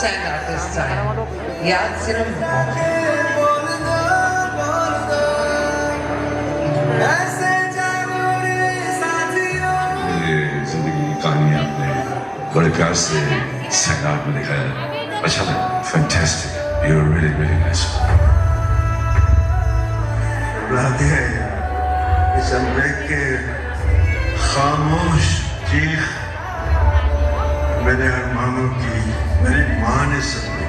Stand artist आए, याद सिर्फ ये जिंदगी की कहानी आपने बड़े प्यार से सैनाट में दिखाया, अच्छा लगा, fantastic, you are really really nice. लाते इस अमरीक के खामोश चीख मेरे अरमानों की मेरी माँ ने सुनी।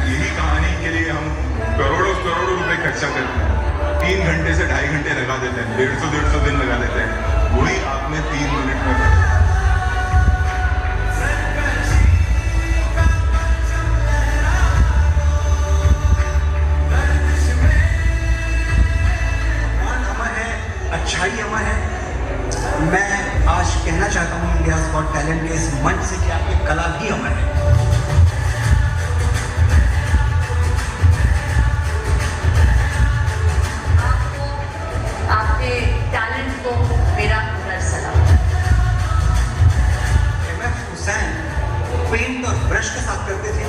यही कहानी के लिए हम करोड़ों करोड़ों रुपए खर्चा करते हैं, 3 घंटे से 2.5 घंटे लगा देते हैं, 150 दिन लगा देते हैं, वही आपने 3 मिनट में कर दिया। अच्छाई अमर है। मैं आज कहना चाहता हूँ इंडिया गॉट टैलेंट के इस मंच से कि आपकी कला भी अमर है। आपके टैलेंट को मेरा हुनर सलाम। MF हुसैन पेंट और ब्रश के साथ करते थे,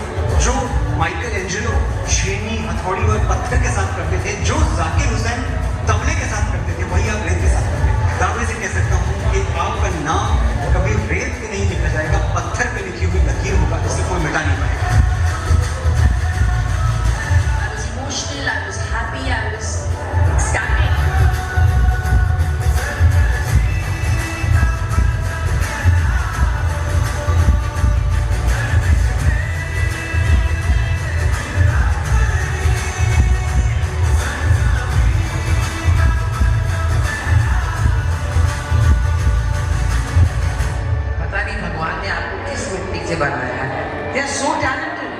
जो माइकल एंजेलो छेनी, हथौड़ी और पत्थर के साथ करते थे, जो जाकिर हुसैन तबले के साथ करते थे, वही आप रेत के साथ करते हैं। दावे से कह सकता हूँ कि आपका नाम कभी रेत पे नहीं लिखा जाएगा, पत्थर पे लिखी हुई लकीर होगा, इसे कोई मिटा नहीं पाएगा। I was emotional, I was happy, I was ecstatic. से बनाया है। They are so talented.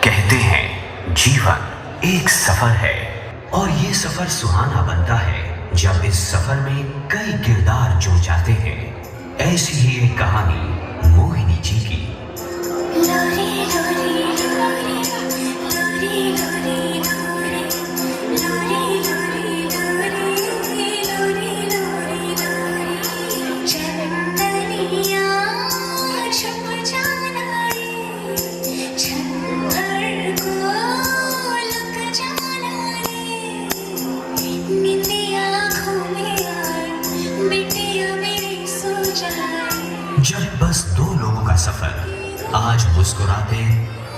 कहते हैं जीवन एक सफर है और ये सफर सुहाना बनता है जब इस सफर में कई किरदार जुड़ जाते हैं। ऐसी ही एक कहानी मोहिनी जी की। लोरी लोरी लोरी लोरी लोरी लोरी लोरी लोरी लोरी लोरी लोरी लोरी चंदनिया छुप जाना रे छंदर को लुक जाना रे निंदिया घूमे बिटिया मेरी सो जाए। जब बस 2 लोगों का सफर आज मुस्कुराते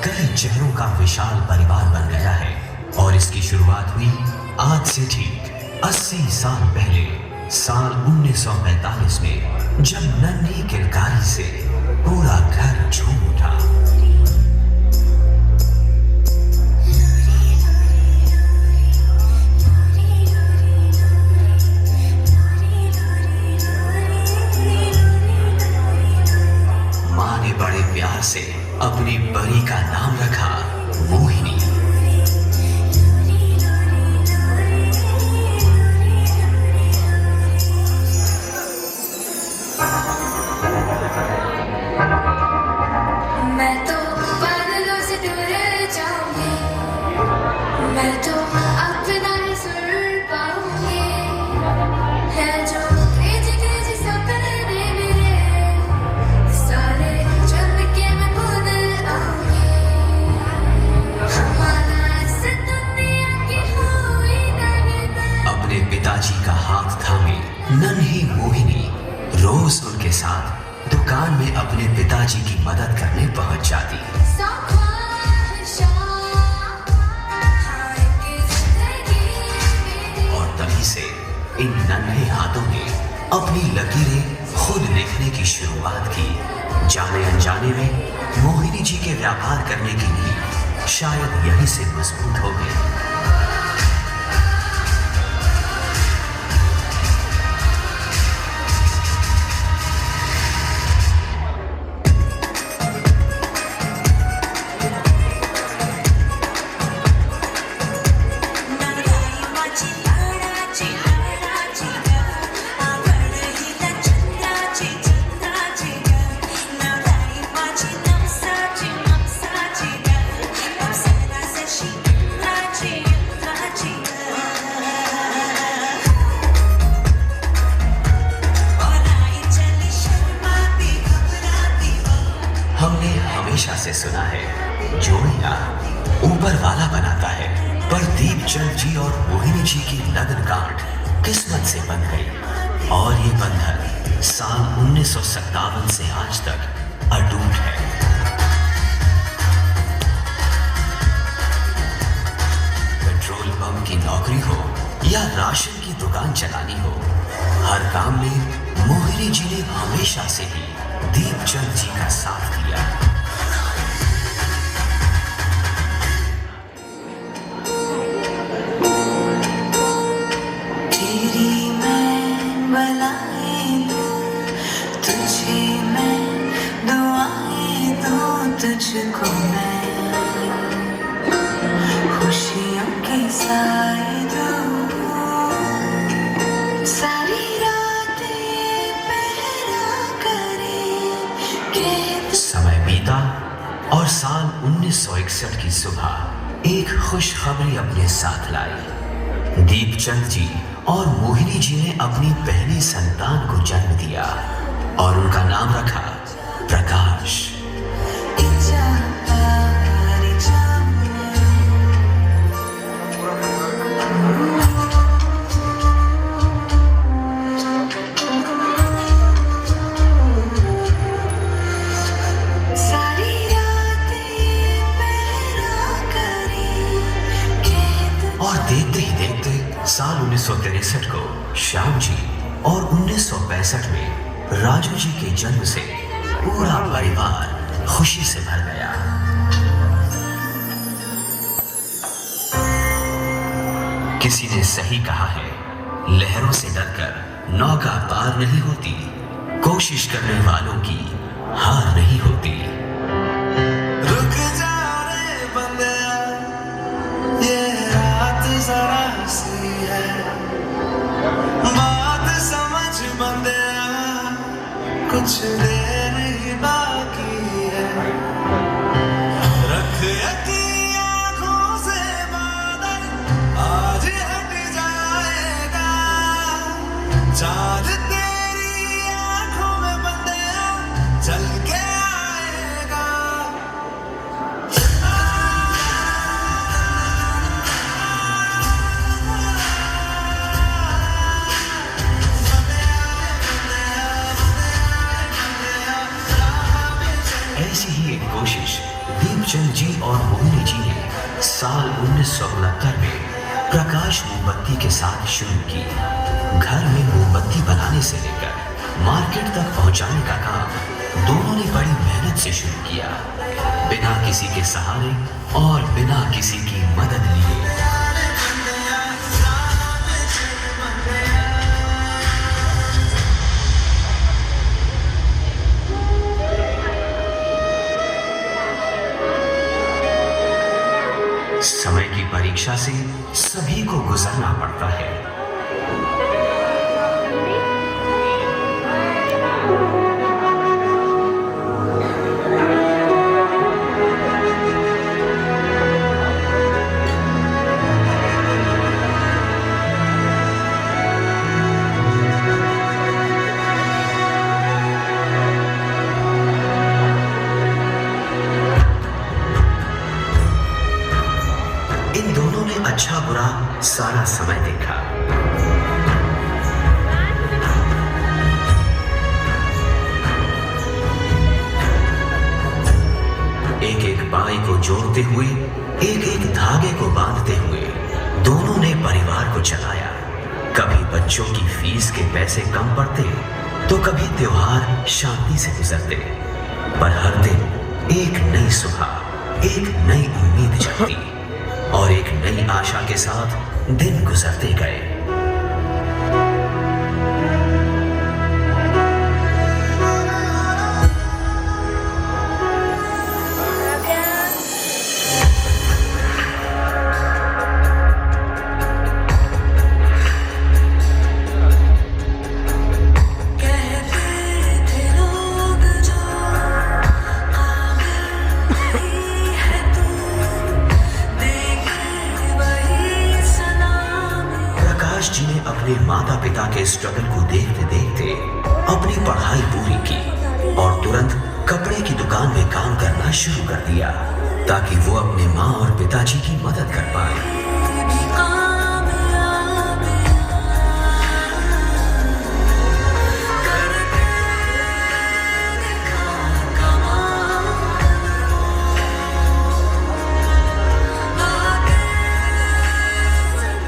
कई चेहरों का विशाल परिवार बन गया है और इसकी शुरुआत हुई आज से ठीक 80 साल पहले, साल 1945 में, जब नन्ही किरकारी से पूरा घर झूम उठा। माँ ने बड़े प्यार से अपनी परी का नाम रखा मोहिनी। मैं तो बादलों से दूर जाऊंगी, मैं तो अपना ही सुर पाऊंगी, है जो क्रेजी क्रेजी सपने मेरे सारे चल के मैं भूल आऊंगी। हमारा से दुनिया की हुई दरबार। अपने पिताजी का हाथ थामे नन्ही मोहिनी रोज उनके साथ दुकान में अपने पिताजी की मदद करने पहुंच जाती। और तभी से इन नन्हे हाथों ने अपनी लकीरें खुद लिखने की शुरुआत की। जाने अनजाने में मोहिनी जी के व्यापार करने की नींव शायद यहीं से मजबूत हो गई। से सुना है, जोड़ियां ऊपर वाला बनाता है, पर दीपचंद जी और मोहिनी जी की लगन गांठ किस्मत से बन गई और ये बंधन साल 1957 से आज तक अटूट है। पेट्रोल पंप की नौकरी हो या राशन की दुकान चलानी हो, हर काम में मोहिनी जी ने हमेशा से ही दीपचंद जी का साथ दिया। तेरी मैं बलाएं दूं, तुझे मैं दुआएं दूं, तुझको मैं खुशियों के साए दूं, सारी रातें पहरा करे के समय बीता और साल 1961 की सुबह एक खुशखबरी अपने साथ लाई। दीपचंद जी और मोहिनी जी ने अपनी पहली संतान को जन्म दिया और उनका नाम रखा प्रकाश। और देखते ही देखते साल 1963 को श्याम जी और 1965 में राजू जी के जन्म से पूरा परिवार खुशी से भर गया। किसी ने सही कहा है, लहरों से डरकर नौका पार नहीं होती, कोशिश करने वालों की हार नहीं होती। रुक जा रे बंदिया, ये रात जरा सी है, बात समझ बंदिया, कुछ देर ही बाकी है। रख यकीन आँखों से बादल, आज हट जाएगा, चाँद तेरी आँखों में बंदिया चल के आएगा। ऐसी ही एक कोशिश दीपचंद जी और मोहिनी जी ने साल 1969 में प्रकाश मोमबत्ती के साथ शुरू की। घर में मोमबत्ती बनाने से लेकर मार्केट तक पहुंचाने का काम दोनों ने बड़ी मेहनत से शुरू किया, बिना किसी के सहारे और बिना किसी की मदद लिए। समय की परीक्षा से सभी को गुजरना पड़ता है। इन दोनों ने अच्छा बुरा सारा समय देखा। एक एक बाई को जोड़ते हुए, एक एक धागे को बांधते हुए दोनों ने परिवार को चलाया। कभी बच्चों की फीस के पैसे कम पड़ते तो कभी त्योहार शांति से गुजरते, पर हर दिन एक नई सुबह, एक नई उम्मीद जगती और एक नई आशा के साथ दिन गुजरते गए। माता पिता के स्ट्रगल को देखते देखते अपनी पढ़ाई पूरी की और तुरंत कपड़े की दुकान में काम करना शुरू कर दिया ताकि वो अपने माँ और पिताजी की मदद कर पाए।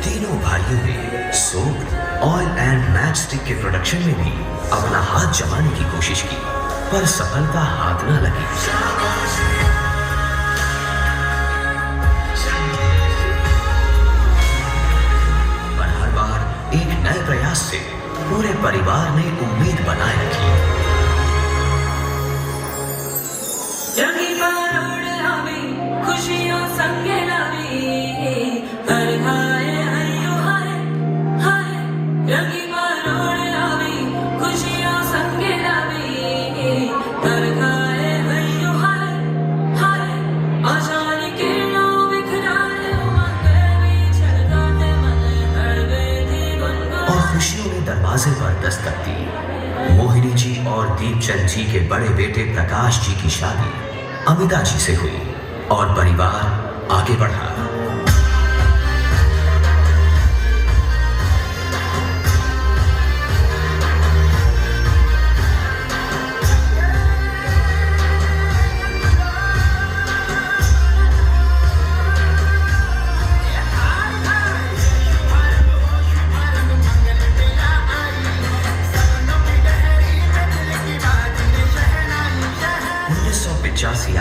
तीनों भाइयों ने soap, oil and match stick के प्रोडक्शन में भी अपना हाथ जमाने की कोशिश की, पर सफलता हाथ न लगी। पर हर बार एक नए प्रयास से पूरे परिवार ने उम्मीद बनाए रखी। खुशियों संगे लावी, अरे हाय हयो हाय हाय, रंगी मरोड़ लावी, खुशियों संगे लावी, अरे हाय हयो हाय हाय, आशानी किरणों बिखराए उमंगे भी छलकाते मन, हड़बे थी गुनगुनाए। और खुशियों ने दरवाजे पर दस्तक दी। मोहिनी जी और दीपचंद जी के बड़े बेटे प्रकाश जी की शादी अमिता जी से हुई और परिवार आगे बढ़ा।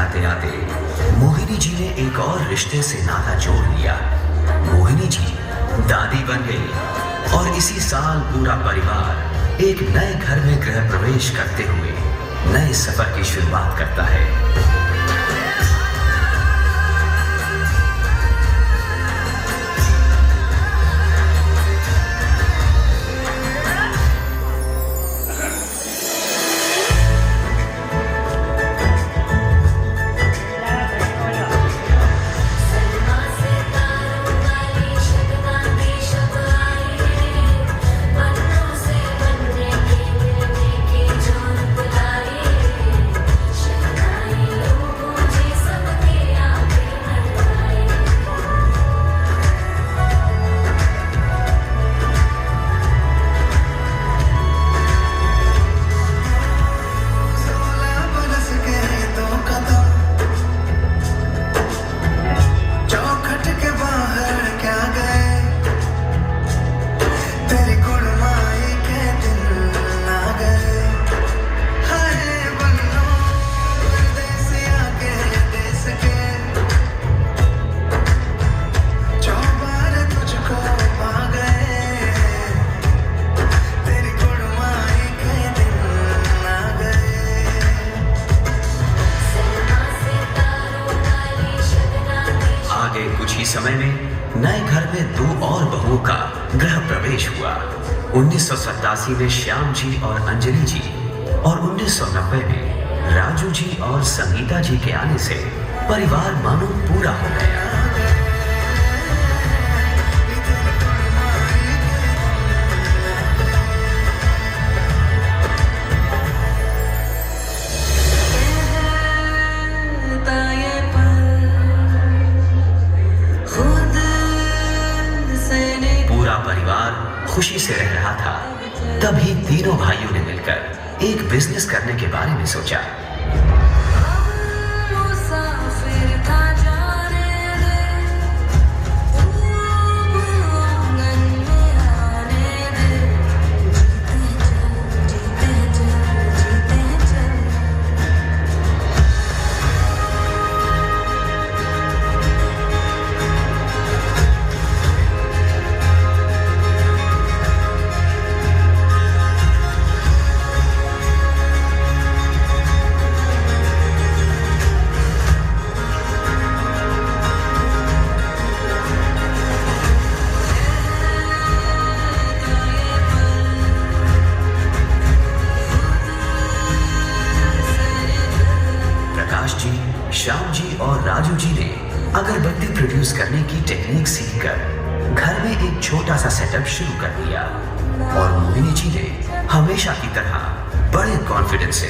आते आते मोहिनी जी ने एक और रिश्ते से नाता जोड़ लिया। मोहिनी जी दादी बन गई और इसी साल पूरा परिवार एक नए घर में गृह प्रवेश करते हुए नए सफर की शुरुआत करता है। समय में नए घर में 2 और बहुओं का गृह प्रवेश हुआ। 1987 में श्याम जी और अंजलि जी और 1990 में राजू जी और संगीता जी के आने से परिवार मानो पूरा हो गया। परिवार खुशी से रह रहा था, तभी तीनों भाइयों ने मिलकर एक बिजनेस करने के बारे में सोचा। श्याम जी और राजू जी ने अगरबत्ती प्रोड्यूस करने की टेक्निक सीखकर घर में एक छोटा सा सेटअप शुरू कर दिया और मोहिनी जी ने हमेशा की तरह बड़े कॉन्फिडेंस से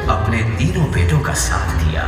अपने तीनों बेटों का साथ दिया।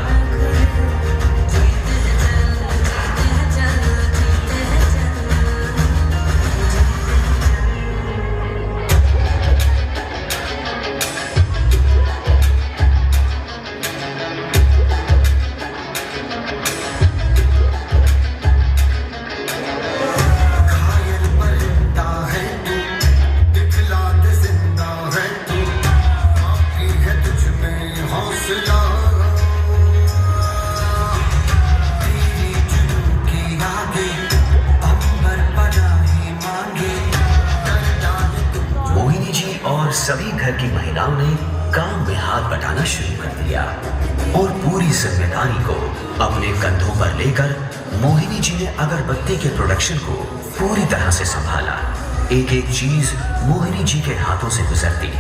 सभी घर की महिलाओं ने काम में हाथ बटाना शुरू कर दिया और पूरी जिम्मेदारी को अपने कंधों पर लेकर मोहिनी जी ने अगरबत्ती के प्रोडक्शन को पूरी तरह से संभाला। एक एक चीज मोहिनी जी के हाथों से गुजरती।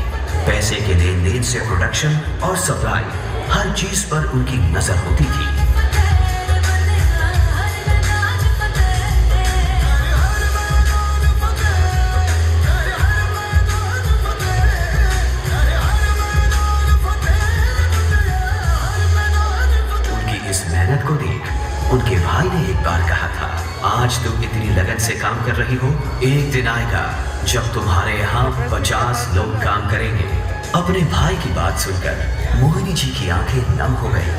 पैसे के लेन देन से प्रोडक्शन और सप्लाई, हर चीज पर उनकी नजर होती थी। मेहनत को देख उनके भाई ने एक बार कहा था, आज तुम इतनी लगन से काम कर रही हो, एक दिन आएगा जब तुम्हारे यहाँ 50 लोग काम करेंगे। अपने भाई की बात सुनकर मोहिनी जी की आंखें नम हो गई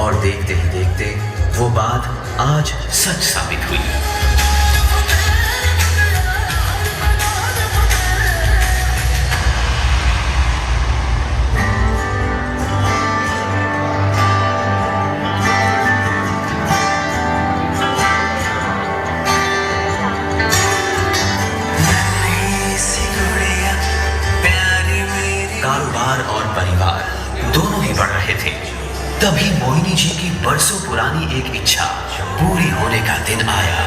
और देखते ही देखते वो बात आज सच साबित हुई। कारोबार और परिवार दोनों ही बढ़ रहे थे। तभी मोहिनी जी की बरसों पुरानी एक इच्छा पूरी होने का दिन आया।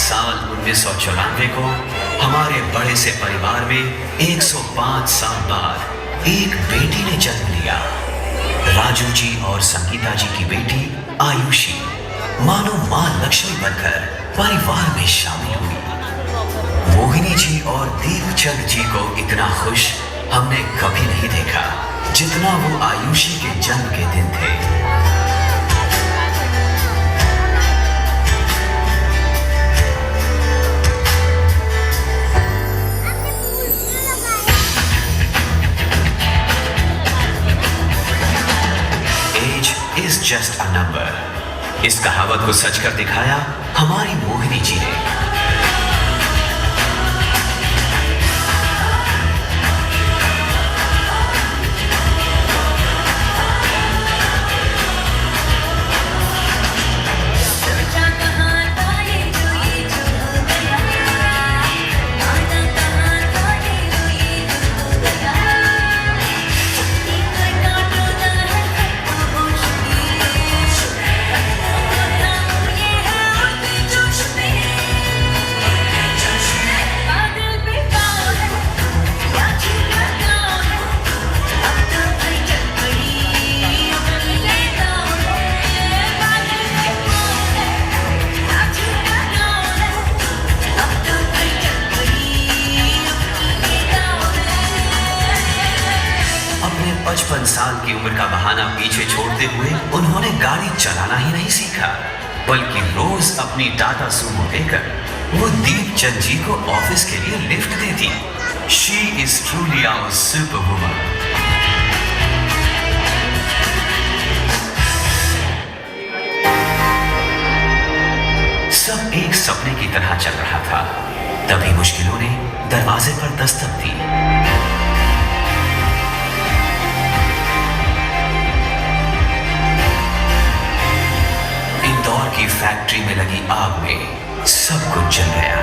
साल 1994 को हमारे बड़े से परिवार में 105 साल बाद एक बेटी ने जन्म लिया। राजू जी और संगीता जी की बेटी आयुषी मानो मां लक्ष्मी बनकर परिवार में शामिल हुई। मोहिनी जी और दीपचंद जी को इतना खुश हमने कभी नहीं देखा जितना वो आयुषी के जन्म के दिन थे। Is just a number। इस कहावत को सच कर दिखाया हमारी मोहिनी जी ने। अपने 55 साल की उम्र का बहाना पीछे छोड़ते हुए उन्होंने गाड़ी चलाना ही नहीं सीखा, बल्कि रोज अपनी टाटा सूमो लेकर वो दीपचंद जी को ऑफिस के लिए लिफ्ट देती। She is truly our super woman. सब एक सपने की तरह चल रहा था। तभी मुश्किलों ने दरवाजे पर दस्तक दी। इंदौर की फैक्ट्री में लगी आग में सब कुछ जल गया।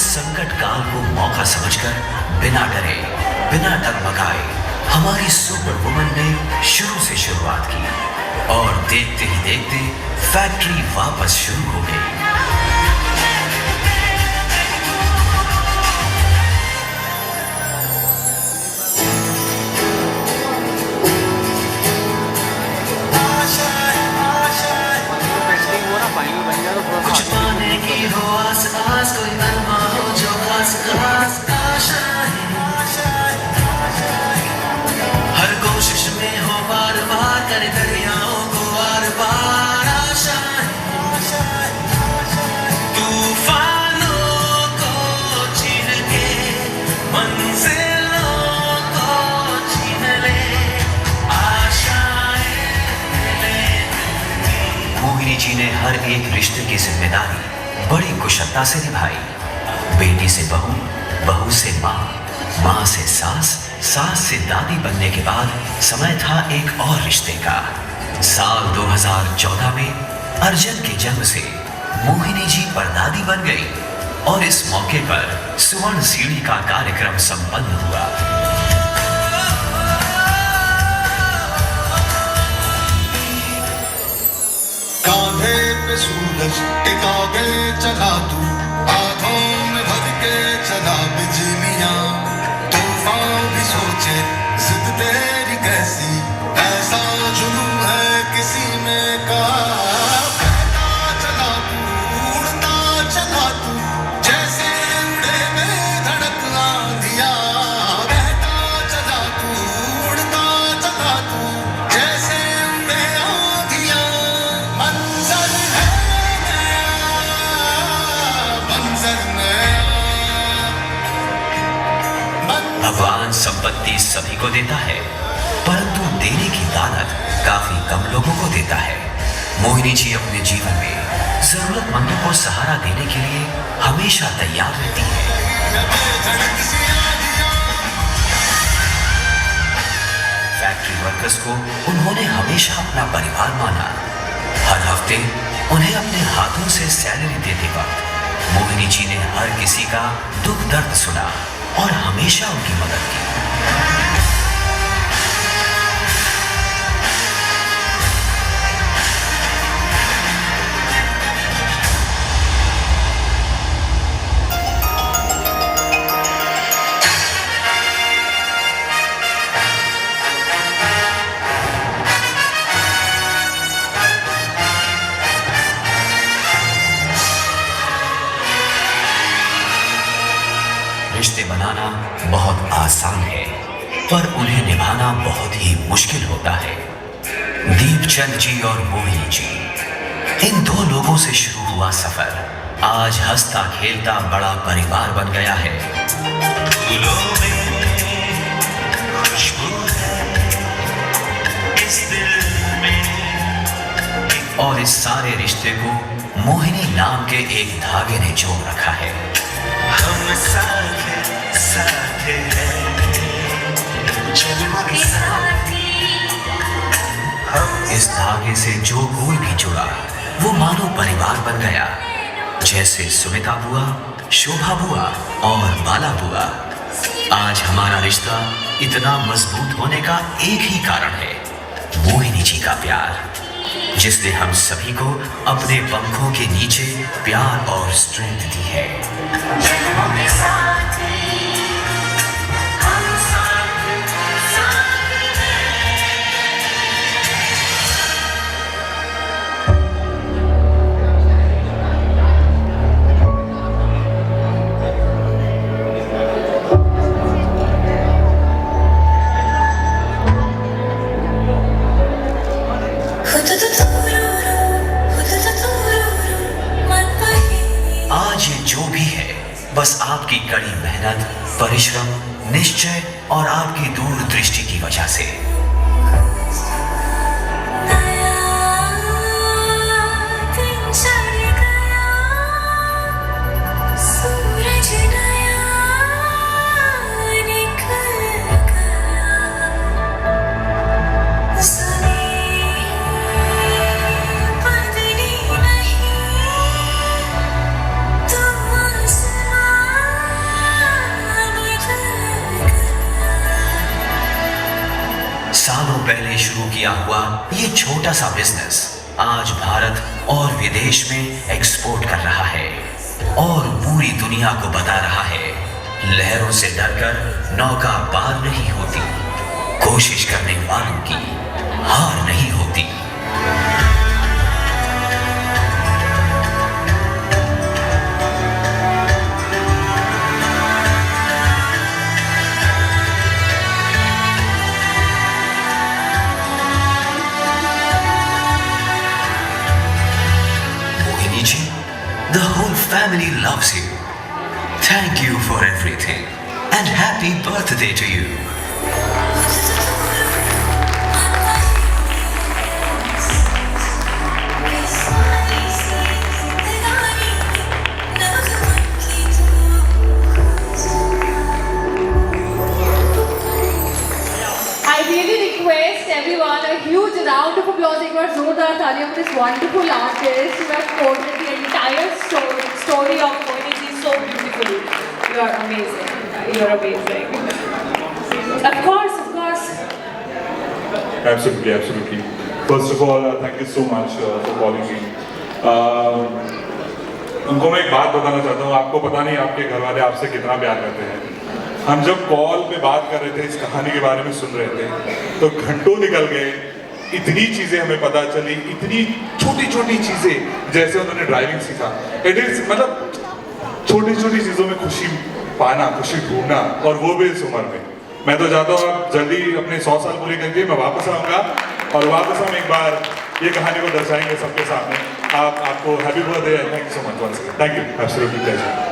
संकट काल को से शुरुआत की और देखते ही देखते फैक्ट्री वापस शुरू हो गई। कुछ पाने की हो आस आस, कोई अरमा हो जो खास खास आशाएं, हर कोशिश में हो बार बार करे दरियाओं को बार बार आशाएं, तूफानों को छीन के मंजिलों को छीन ले आशाएं मोहिनी जी ने हर एक रिश्ते की जिम्मेदारी बड़ी कुशलता से निभाई। बेटी से बहू, बहू से माँ, माँ से सास, सास से दादी बनने के बाद समय था एक और रिश्ते का। साल 2014 में अर्जुन के जन्म से मोहिनी जी परदादी बन गई और इस मौके पर सुवर्ण सीढ़ी का कार्यक्रम संपन्न हुआ। कांधे पे सूरज टिका के चला तू, आंखों में भर के चला बिजलियां, तूफान भी सोचे जिद तेरी कैसी, ऐसा जुनून है किसी में का। बहता चला तू, उड़ता चला तू, जैसे उड़े में धड़क आंधियां, बहता चला तू, उड़ता चला तू, जैसे उड़े आंधियां। मंजर है नया, मंजर नया, भगवान संपत्ति सभी को देता है, परंतु देने की दानत काफी कम लोगों को देता है। मोहिनी जी अपने जीवन में जरूरतमंदों को सहारा देने के लिए हमेशा तैयार रहती है। धड़क सी आंधियां, फैक्ट्री वर्कर्स को उन्होंने हमेशा अपना परिवार माना। हर हफ्ते उन्हें अपने हाथों से सैलरी देते वक्त मोहिनी जी ने हर किसी का दुख दर्द सुना और हमेशा उनकी मदद की। रिश्ते बनाना बहुत आसान है, पर उन्हें निभाना बहुत ही मुश्किल होता है। दीपचंद जी और मोहिनी जी, इन दो लोगों से शुरू हुआ सफर आज हंसता खेलता बड़ा परिवार बन गया है। फूलों में खुशबू है, इस दिल में, और इस सारे रिश्ते को मोहिनी नाम के एक धागे ने जोड़ रखा है। हम साथ हैं, जन्म के साथी। इस धागे से जो कोई भी जुड़ा वो मानो परिवार बन गया। जैसे सुमिता बुआ, शोभा बुआ और बाला बुआ। आज हमारा रिश्ता इतना मजबूत होने का एक ही कारण है, मोहिनी जी का प्यार, जिसने हम सभी को अपने पंखों के नीचे प्यार और स्ट्रेंथ दी है। जन्मों के साथी, हम साथ हैं। आज ये जो भी है, बस आपकी कड़ी मेहनत, परिश्रम, निश्चय और आपकी दूरदृष्टि की वजह से। किया हुआ ये छोटा सा बिजनेस आज भारत और विदेश में एक्सपोर्ट कर रहा है और पूरी दुनिया को बता रहा है, लहरों से डरकर नौका पार नहीं होती, कोशिश करने वालों की हार नहीं होती। The whole family loves you. Thank you for everything and happy birthday to you. I really request everyone a huge round of applause. एक बार जोरदार तालियां for this wonderful artist who have quoted the entire story of Mohini ji so beautifully. You are amazing. You are amazing. Of course, of course. Absolutely, absolutely. First of all, thank you so much for calling me. उनको मैं एक बात बताना चाहता हूँ, आपको पता नहीं आपके घर वाले आपसे कितना प्यार करते हैं। हम जब कॉल पे बात कर रहे थे, इस कहानी के बारे में सुन रहे थे, तो घंटों निकल गए, इतनी चीजें हमें पता चली, इतनी छोटी छोटी चीजें, जैसे उन्होंने ड्राइविंग सीखा। इट इज मतलब छोटी छोटी चीजों में खुशी पाना, खुशी ढूंढना, और वो भी इस उम्र में। मैं तो चाहता हूँ आप जल्दी अपने 100 साल पूरे करके मैं वापस आऊँगा और वापस हम एक बार ये कहानी को दर्शाएंगे सबके सामने। आपको happy birthday, thank you so much once again. Thank you, absolutely pleasure.